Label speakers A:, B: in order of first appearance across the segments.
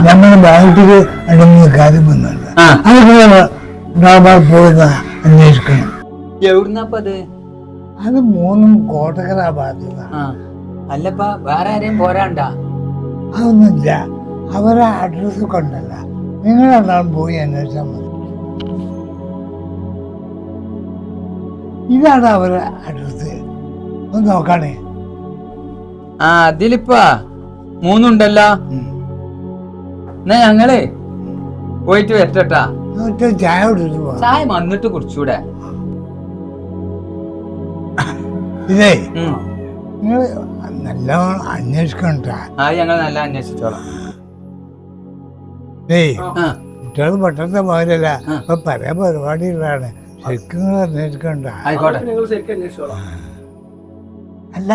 A: നമ്മളെ ബാങ്കില് അടങ്ങിയ കാര്യം വന്നുണ്ട്. അതൊക്കെ പോയി അന്വേഷിക്കണം. അത് മൂന്നും കോട്ടക്കര ഭാഗത്തുനിന്നാണ്.
B: അല്ലപ്പ വേറെ ആരെയും പോരാണ്ടാ?
A: അതൊന്നുമില്ല. അവരെ അഡ്രസ് കൊണ്ടല്ല, നിങ്ങളെല്ലാം പോയി അന്വേഷിച്ചാൽ മതി. ഇതാണ് അവരെ അഡ്രസ്. ഒന്ന് നോക്കാണേ.
B: അതിലിപ്പാ മൂന്നുണ്ടല്ലോ. എന്നാ ഞങ്ങള് പോയിട്ട് വരട്ടാ.
A: ചായ കുടിച്ചു പോവാം.
B: ചായ വന്നിട്ട് കുടിച്ചൂടെ?
A: ഇതേ നിങ്ങള് നല്ലോണം അന്വേഷിക്കണ്ട.
B: ഞങ്ങൾ നല്ല അന്വേഷിച്ചോളാം.
A: കുട്ടികൾ പെട്ടെന്ന് പോരല്ല, ഇപ്പൊ പല പരിപാടികളാണ്. ശരിക്കും നിങ്ങൾ അന്വേഷിക്കണ്ട. അല്ല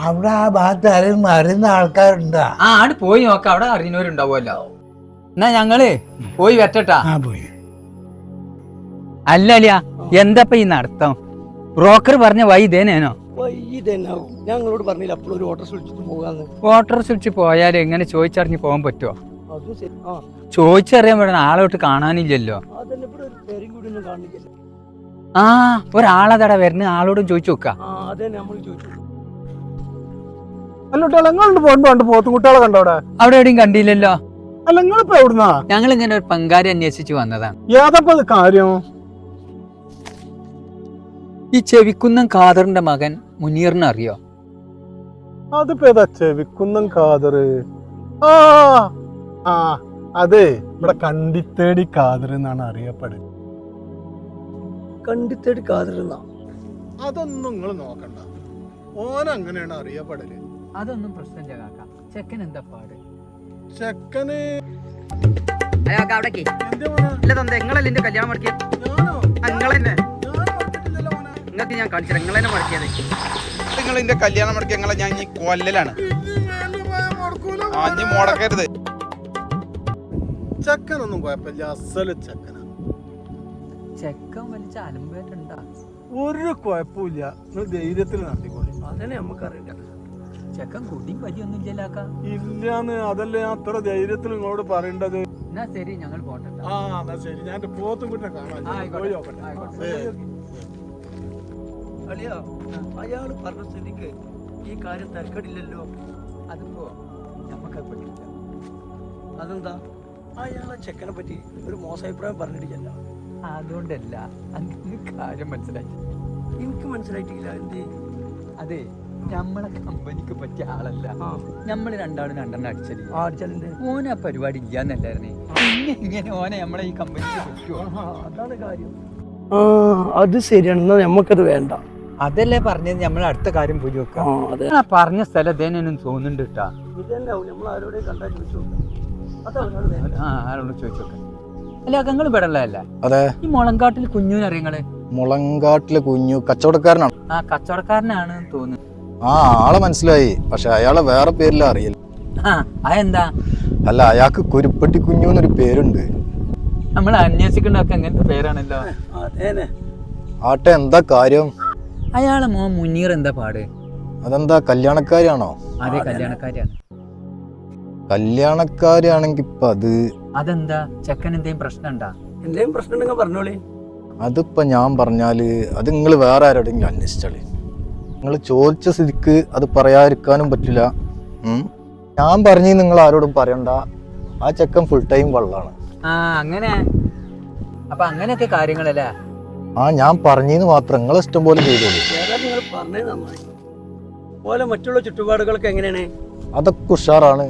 A: അവിടെ ആ ഭാഗത്ത് ആരെയും അറിയുന്ന ആൾക്കാരുണ്ടോ?
B: ആട് പോയി നോക്കാം, അവിടെ അറിയുന്നവരുണ്ടാവുമല്ലോ. എന്നാ ഞങ്ങള് പോയി വരട്ടാ.
A: പോയി.
B: അല്ല എന്തപ്പ ഈ നടത്തം? ബ്രോക്കർ പറഞ്ഞ വൈ ഇതേനേനോ?
C: ഞങ്ങളോട് പറഞ്ഞില്ല അപ്പോൾ ഒരു ഓട്ടോറിക്ഷ വിളിച്ചിട്ട് പോകാന്ന്.
B: ഓട്ടോറിക്ഷ വിളിച്ച് പോയാലും എങ്ങനെ ചോദിച്ചറിഞ്ഞ് പോകാൻ പറ്റുമോ? ചോദിച്ചറിയാൻ പറ്റുന്ന ആളോട്ട് കാണാനില്ലല്ലോ. ഒരാളതട വരുന്ന ആളോടും ചോദിച്ചു നോക്കാം.
C: പോത്തുകുട്ടികളെ കണ്ടോടെ?
B: അവിടെ എവിടെയും കണ്ടില്ലല്ലോ.
C: അല്ല നിങ്ങളിപ്പോ എവിടുന്നാ?
B: ഞങ്ങൾ ഇങ്ങനെ ഒരു പങ്കാരി അന്വേഷിച്ചു വന്നതാണ്.
C: ഏതപ്പോ കാര്യം?
B: ഈ ചെവിക്കുന്നം ഖാദറിന്റെ മകൻ മുനീറിനെ അറിയോ?
C: അതിപ്പോ ഏതാ ചെവിക്കുന്നം ഖാദർ? അതെ, ഇവിടെ കണ്ടിത്തേടി ഖാദർ എന്നാണ് അറിയപ്പെടുന്നത്.
D: കണ്ടിത്തേടി ഖാദർ?
C: അതൊന്നും നിങ്ങൾ നോക്കണ്ട, ഓൻ അങ്ങനെയാണ് അറിയപ്പെടല്.
B: അതൊന്നും പ്രശ്നമില്ല കാക്ക. ചെക്കൻ എന്താ പാട്?
C: ചെക്കന്
B: നിങ്ങളല്ലേ എന്റെ കല്യാണം മടക്കിയത്? നിങ്ങൾക്ക് ഞാൻ കാണിച്ചത് നിങ്ങളെന്നെ മടക്കിയത്.
E: നിങ്ങളെന്റെ കല്യാണം മടക്കിയ നിങ്ങളെ ഞാൻ ഈ കൊല്ലലാണ്. മുടക്കരുത്.
C: ചെക്കനൊന്നും കുഴപ്പമില്ല, അസല് ചെക്കനാ.
B: ചെക്കൻ വലിച്ച അലമ്പേറ്റുണ്ടാ?
C: ഒരു കുഴപ്പമില്ല, നിങ്ങൾ ധൈര്യത്തിൽ നടത്തിക്കോളി.
D: അതന്നെ നമുക്കറിയില്ല.
B: ചെക്കൻ കുടിയും പതിയൊന്നും ഇല്ലല്ലാക്ക.
C: ഇല്ലാന്ന് അതല്ലേ ഞാൻ അത്ര ധൈര്യത്തിൽ നിങ്ങളോട് പറയേണ്ടത്.
B: എന്നാ ശരി, ഞങ്ങൾ പോട്ടെ.
C: എന്നാ ശരി, ഞാൻ എന്റെ പോത്തും കുട്ടിനെ കാണാം.
D: അയാള് പറഞ്ഞ സ്ഥിതിക്ക് ഈ കാര്യം തരക്കടില്ലല്ലോ.
B: അതിപ്പോ നമുക്ക് പറ്റില്ല.
D: അതെന്താ? അയാളെ ചെക്കനെ പറ്റി ഒരു മോശാഭിപ്രായം പറഞ്ഞിട്ടില്ല.
B: അതുകൊണ്ടല്ല, അങ്ങനെ കാര്യം മനസ്സിലാക്കി.
D: എനിക്ക് മനസ്സിലായിട്ടില്ല. എന്തേ?
B: അതെ, നമ്മളെ കമ്പനിക്ക് പറ്റിയ ആളല്ല. നമ്മള് രണ്ടാളും രണ്ടെണ്ണം അടിച്ചത്. ഓനെ ആ പരിപാടി ഇല്ലാന്നല്ലായിരുന്നേ. പിന്നെ ഇങ്ങനെ ഓനെ നമ്മളെ ഈ കമ്പനിക്ക് പറ്റുമോ?
D: അതാണ് കാര്യം. അത് ശരിയാണ്. എന്നാ നമ്മക്കത് വേണ്ട.
B: അതല്ലേ പറഞ്ഞത്, നമ്മൾ അടുത്ത കാര്യം പോയി വെക്കാം. പറഞ്ഞ സ്ഥലം ഇതേനൊന്നും തോന്നുന്നുണ്ട് കേട്ടാ. ആരോട് ചോദിച്ചു നോക്കാം. അല്ല, നിങ്ങൾ ഇവിടെ ഉള്ളതല്ലേ?
E: അതെ.
B: ഈ മുളങ്കാട്ടിൽ കുഞ്ഞുവിനെ അറിയങ്ങള്?
E: മുളങ്കാട്ടിലെ കുഞ്ഞു കച്ചവടക്കാരനാണ്.
B: കച്ചവടക്കാരനാണ് തോന്നുന്നു.
E: ആളെ മനസ്സിലായി, പക്ഷെ അയാളെ വേറെ പേരില അറിയില്ല.
B: അതെന്താ?
E: അല്ല, അയാൾക്ക് കുരുപ്പട്ടി കുഞ്ഞു എന്നൊരു പേരുണ്ട്.
B: നമ്മൾ അന്വേഷിക്കണ്ടൊക്കെ അങ്ങനത്തെ പേരാണല്ലോ.
E: ആട്ടെ, എന്താ കാര്യം?
B: അയാളെ മോൻ മുനീർ എന്താ പാട്?
E: അതെന്താ, കല്യാണക്കാരിയാണോ?
B: അതെ, കല്യാണക്കാരിയാണ്.
E: കല്യാണക്കാരിയാണെങ്കി ഇപ്പൊ
B: അതെന്താ? ചെക്കൻ എന്തെങ്കിലും പ്രശ്നം ഉണ്ടാ?
D: എന്തെങ്കിലും പ്രശ്നം ഉണ്ടെങ്കിൽ പറഞ്ഞോളി.
E: അതിപ്പോ ഞാൻ പറഞ്ഞാല് അത് നിങ്ങൾ വേറെ ആരോടെങ്കിലും അന്വേഷിച്ചാളി. നിങ്ങൾ ചോദിച്ച സ്ഥിതിക്ക് അത് പറയാതിരിക്കാനും പറ്റില്ല. ഞാൻ പറഞ്ഞു, നിങ്ങൾ ആരോടും പറയണ്ട. ആ ചെക്കൻ ഫുൾ ടൈം വള്ളാണ്.
B: അങ്ങനെ അപ്പൊ അങ്ങനെയൊക്കെ കാര്യങ്ങളല്ലേ?
E: ഞാൻ പറഞ്ഞെന്ന് മാത്രം, നിങ്ങളെ ഇഷ്ടം പോലെ ചെയ്തോളൂ.
D: നിങ്ങൾ പറഞ്ഞത് നന്നായി. പോലെ മറ്റുള്ള ചുറ്റുപാടുകളൊക്കെ എങ്ങനെയാണ്?
E: അതൊക്കെ ഉഷാറാണ്.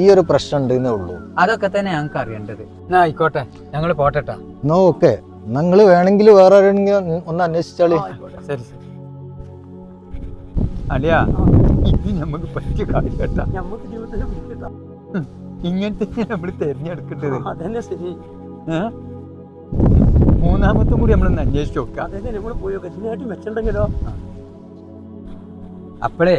E: ഈ ഒരു പ്രശ്നം ഉണ്ടെന്നേ ഉള്ളൂ.
B: അതൊക്കെ തന്നെ ഞങ്ങൾക്ക് അറിയേണ്ടത്. ആയിക്കോട്ടെ, ഞങ്ങൾ പോട്ടെട്ടാ.
E: എന്നാ ഓക്കെ, നിങ്ങൾ വേണമെങ്കിൽ വേറെ ആരെങ്കിലും ഒന്ന് അന്വേഷിച്ചാളി.
B: ശരി ശരി. അലിയാ, ഇത് നമുക്ക് പറ്റിയ കാര്യം കേട്ടാ.
D: നമുക്ക് ജീവിതത്തിൽ പിടിക്കട്ടാ.
B: ഇങ്ങനത്തെ നമ്മൾ തെരഞ്ഞെടുക്കേണ്ടത്.
D: അതന്നെ ശരി.
B: മൂന്നാമത്തും കൂടി നമ്മളൊന്ന് അന്വേഷിച്ച് നോക്കാം.
D: അതന്നെ നമ്മൾ പോയോ ഇതിനായിട്ട് മെച്ചുണ്ടെങ്കിലോ.
B: അപ്പളേ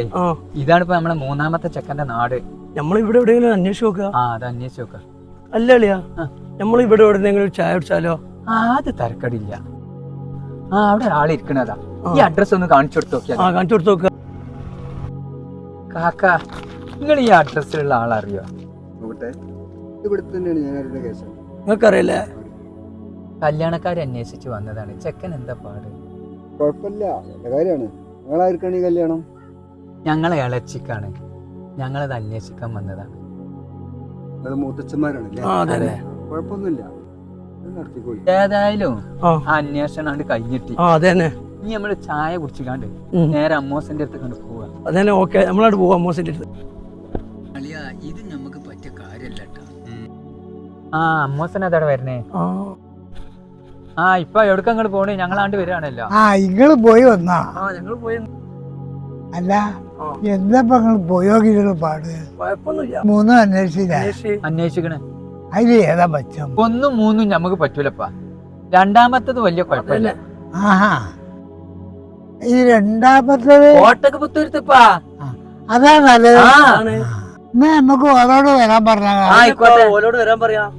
B: ഇതാണിപ്പോ നമ്മളെ മൂന്നാമത്തെ ചെക്കന്റെ നാട്.
D: നമ്മളിവിടെ എവിടെയെങ്കിലും അന്വേഷിച്ച് നോക്കുക.
B: അത് അന്വേഷിച്ച് നോക്കാം.
D: അല്ല അളിയാ, നമ്മളിവിടെ എവിടെയെങ്കിലും ചായ കുടിച്ചാലോ?
B: അത് തരക്കടില്ല. ആ അവിടെ ആളിരിക്കണതാ. ഈ അഡ്രസ് ഒന്ന് കാണിച്ചു കൊടുത്തു നോക്കിയാ.
D: കാണിച്ചു കൊടുത്തു നോക്കുക.
B: കാക്ക, നിങ്ങൾ ഈ അഡ്രസ്സിലുള്ള ആളറിയോ?
D: നിങ്ങൾക്കറിയില്ലേ?
B: കല്യാണക്കാരെ അന്വേഷിച്ച് വന്നതാണ്. ചെക്കൻ എന്താ പാട്?
F: കുഴപ്പമില്ല, നല്ല കാര്യമാണ്. നിങ്ങളായിരിക്കാണ് ഈ കല്യാണം?
B: ഞങ്ങളെ ഇളച്ചിക്കാണ്. ഞങ്ങളത് അന്വേഷിക്കാൻ വന്നതാണ്.
F: നിങ്ങൾ മൂത്തച്ഛന്മാരാണല്ലേ?
B: അതെ.
F: കുഴപ്പമൊന്നുമില്ല, നടത്തിക്കോളി.
B: ഏതായാലും ആ അന്വേഷണം കഴിഞ്ഞിട്ട്
D: അതന്നെ
B: ഇനി നമ്മള് ചായ കുടിച്ചിക്കാണ്ട് നേരെ അമ്മോസന്റെ അടുത്ത് കണ്ട് പോവാ.
D: അതന്നെ ഓക്കെ, നമ്മളോട് പോവാം അമ്മോസിന്റെ അടുത്ത്.
B: ഇത് നമുക്ക് പറ്റിയ കാര്യല്ല. ആ അമ്മോസൻ അതവിടെ വരണേ. ആ ഇപ്പൊ എവിടേക്ക് അങ്ങോട്ട് പോണേ? ഞങ്ങളാണ്ട് വരികയാണല്ലോ.
A: ആ ഇങ്ങള് പോയി വന്നാ?
D: ഞങ്ങൾ പോയി.
A: അല്ല എന്താ നിങ്ങൾ പോയോക്കിയുള്ള പാട്?
D: കുഴപ്പമൊന്നുമില്ല.
A: 3 അന്വേഷിച്ചില്ല?
B: അന്വേഷിക്കണേ.
A: അതില് ഏതാ പറ്റും?
B: 1, 3 നമുക്ക് പറ്റൂലപ്പാ. രണ്ടാമത്തത് വലിയ കുഴപ്പമില്ല.
A: ആഹാ, ഈ രണ്ടാമത്തത്
B: കോട്ടക്ക് പുത്തൂരത്തിപ്പാ.
A: അതാ നല്ലത്.
D: ആണ്.
A: എന്നാ നമുക്ക് അവരോട് വരാൻ പറഞ്ഞ
B: ആയിക്കോട്ടെ.
D: ഓലോട് വരാൻ പറയാം.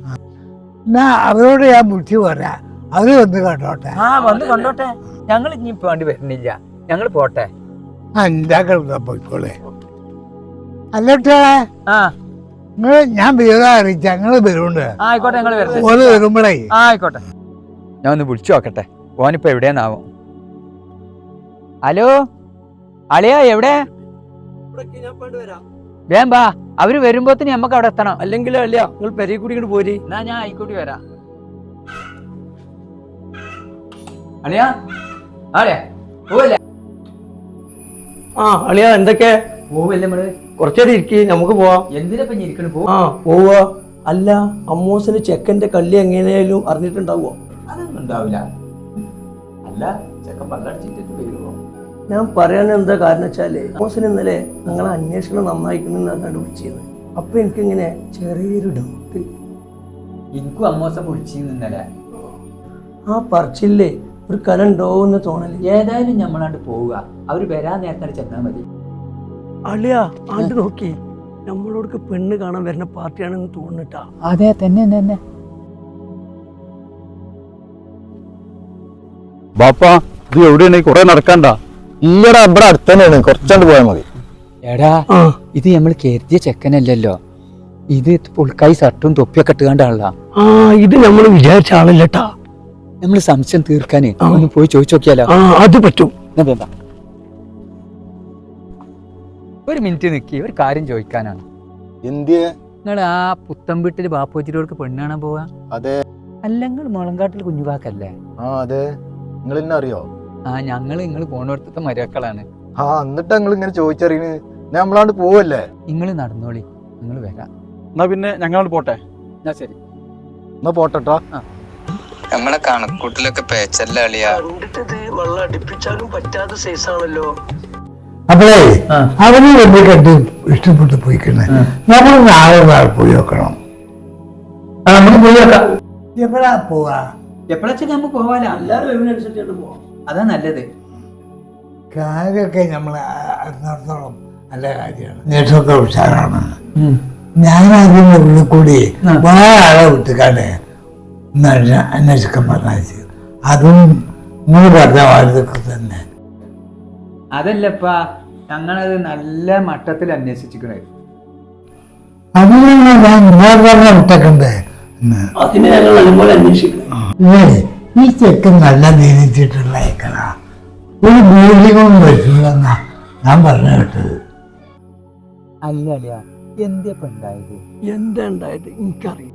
A: എന്നാ അവരോട് ഞാൻ വിളിച്ചു പറയാം, അവര് വന്ന് കണ്ടോട്ടെ.
B: ആ വന്ന് കണ്ടോട്ടെ. ഞങ്ങൾ ഇനി ഇപ്പൊ വേണ്ടി വരുന്നില്ല, ഞങ്ങൾ പോട്ടെ.
A: എന്താ പോയിക്കോളെ. അല്ലോട്ടേ,
B: ആ
A: നിങ്ങള് ഞാൻ വിവരം അറിയിച്ച ഞങ്ങള് വരുന്നുണ്ട്.
B: ആയിക്കോട്ടെ, ഞങ്ങൾ വരട്ടെ.
A: ഓല് വരുമ്പോഴേ
B: ആയിക്കോട്ടെ, ഞാൻ ഒന്ന് വിളിച്ചു നോക്കട്ടെ. ഓനിപ്പോ എവിടെയാന്നാവും. ഹലോ അളിയാ, എവിടെ? വേം ബാ, അവര് വരുമ്പോത്തിന് നമ്മക്ക് അവിടെ എത്തണം.
D: അല്ലെങ്കിൽ അല്ല, നിങ്ങൾ പെരയെ കൂടി ഇങ്ങോട്ട് പോരി.
B: എന്നാ ഞാൻ ആയിക്കോട്ടെ വരാം. അളിയാ, ആരെ പോവല്ലേ?
D: അളിയാ എന്തൊക്കെ?
B: പോവല്ലേ നമ്മള്?
D: കുറച്ചേരം ഇരിക്കി, നമുക്ക് പോവാം.
B: എന്തിനാ ഇരിക്കണ?
D: പോവാ. അല്ല, അമ്മോസിന് ചെക്കന്റെ കല്ല് എങ്ങനെയായാലും അറിഞ്ഞിട്ടുണ്ടാവോ?
B: അതൊന്നും ഉണ്ടാവില്ല. അല്ല ചെക്കൻ പല്ലടിച്ചിട്ട് വരുമോ?
D: ഞാൻ പറയാൻ എന്താ കാരണം വെച്ചാല്, അമ്മോസിന് ഇന്നലെ ഞങ്ങളെ അന്വേഷണം നന്നായിക്കണെന്ന് കണ്ടുപിടിച്ചിരുന്നു. അപ്പൊ എനിക്കിങ്ങനെ ചെറിയൊരു ഡൗട്ട്.
B: എനിക്കും അമ്മോസം വിളിച്ചിരുന്നല്ലേ.
D: ആ പറച്ചില്ലേ ഒരു കല ഉണ്ടോന്ന് തോന്നല്.
B: ഏതായാലും നമ്മളാണ്ട് പോവുക. അവര് വരാൻ നേരത്തെ ചെന്നാൽ മതി.
D: അളിയാ ആണ്ട് നോക്കി, നമ്മളോടൊക്കെ പെണ്ണ് കാണാൻ വരുന്ന പാർട്ടിയാണെന്ന് തോന്നിട്ടാ.
B: അതെ തന്നെ തന്നെ.
E: ബാപ്പാ ഇത് എവിടെയാണ്? കുറെ നടക്കണ്ട. ഈയടാ ഇവിടെ അടുത്ത് തന്നെയാണ്, കുറച്ചാണ്ട് പോയാൽ മതി.
B: എടാ, ഇത് നമ്മൾ കരുതിയ ചെക്കനല്ലല്ലോ. ഇത് പുൾക്കായി ഷർട്ടും തൊപ്പിയൊക്കെ ഇട്ടുകൊണ്ടാണല്ലോ.
D: ഇത് നമ്മൾ വിചാരിച്ച ആളല്ലട്ടാ.
B: നമ്മള് സംശയം തീർക്കാന് ഒന്ന് പോയി ചോദിച്ചു നോക്കിയാലോ?
D: അത് പറ്റും.
B: ഒരു മിനിറ്റ് നിക്കി, ഒരു കാര്യം ചോദിക്കാനാണ്.
E: എന്തിയെ?
B: നിങ്ങൾ ആ പുത്തൻ വീട്ടില് ബാപ്പുജിയോർക്ക് പെണ്ണ് കാണാൻ പോവാ?
E: അതെ.
B: അല്ല, നിങ്ങൾ മുളങ്കാട്ടിൽ കുഞ്ഞുവാക്കല്ലേ?
E: അതെ. നിങ്ങൾ എന്നെ അറിയോ?
B: നിങ്ങൾ പോണടുത്ത മരക്കളാണ്.
E: എന്നിട്ട് നിങ്ങൾ ഇങ്ങനെ ചോദിച്ചറിയണ്? നമ്മളാണ്ട് പോവല്ലേ?
B: നിങ്ങൾ നടന്നോളി, നിങ്ങൾ വരാം.
C: എന്നാ പിന്നെ ഞങ്ങളോട് പോട്ടെ.
B: എന്നാ ശരി,
E: എന്നാ പോട്ടെട്ടാ.
G: നമ്മളെ കണക്കൂട്ടിലൊക്കെ പേച്ചല്ല അളിയാ.
D: വെള്ളം അടുപ്പിച്ചാലും പറ്റാത്ത സൈസാണല്ലോ.
A: അപ്പോഴേ അവന് വലിയ കണ്ട് ഇഷ്ടപ്പെട്ട് പോയിക്കണേ. നമ്മൾ നാളെ പോയി നോക്കണം.
B: നമുക്ക് പോയി നോക്കാം.
A: എപ്പോഴാ പോവാ?
B: എപ്പോഴാ നമുക്ക് പോവാനാ?
D: എല്ലാവരും എവിടെനുസരിച്ചാണ് പോവാം.
B: അതാ നല്ലത്.
A: കാര്യമൊക്കെ നമ്മൾ അറിഞ്ഞിടത്തോളം നല്ല കാര്യമാണ്. നേട്ടമൊക്കെ ഉഷാറാണ്. ഞാൻ അതിൻ്റെ ഉള്ളിൽ കൂടി വേറെ ആളെ വിട്ടുകാണ്ട് അന്വേഷിക്കാൻ പറഞ്ഞു. അതും നിങ്ങൾ പറഞ്ഞ വാർത്തയൊക്കെ തന്നെ.
B: അതല്ലപ്പാ, ഞങ്ങളത് നല്ല മട്ടത്തിൽ അന്വേഷിച്ചിരിക്കണേ.
A: അതിനാണ് ഞാൻ നിങ്ങൾ പറഞ്ഞ വിട്ടൊക്കെ
D: അതിനെ ഞങ്ങൾ നല്ലപോലെ അന്വേഷിക്കണം.
A: ഈ ചെക്കൻ നല്ല നീതിച്ചിട്ടുള്ള ഏക്കറ ഒരു ബിൽഡിങ്ങൊന്നും പറ്റില്ലെന്നാ ഞാൻ പറഞ്ഞു കേട്ടത്.
B: അല്ല അല്ല, എന്തിയപ്പോ ഉണ്ടായത്?
D: എന്താ ഉണ്ടായത് എനിക്കറിയാം.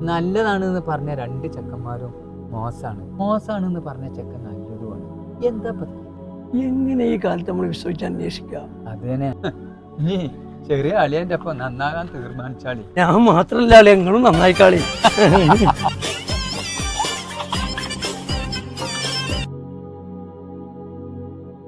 B: നല്ലതാണെന്ന് പറഞ്ഞ 2 ചെക്കന്മാരും മോശാണെന്ന് പറഞ്ഞ ചെക്കൻ നല്ലതുമാണ്. എന്താ
D: എങ്ങനെ ഈ കാലത്ത് നമ്മൾ വിശ്വസിച്ച് അന്വേഷിക്കുക?
B: അതന്നെ. നീ ചെറിയ അളിയന്റെ ഒപ്പം നന്നാകാൻ തീരുമാനിച്ചാളി.
D: ഞാൻ മാത്രല്ല, നിങ്ങളും നന്നായിക്കാളി.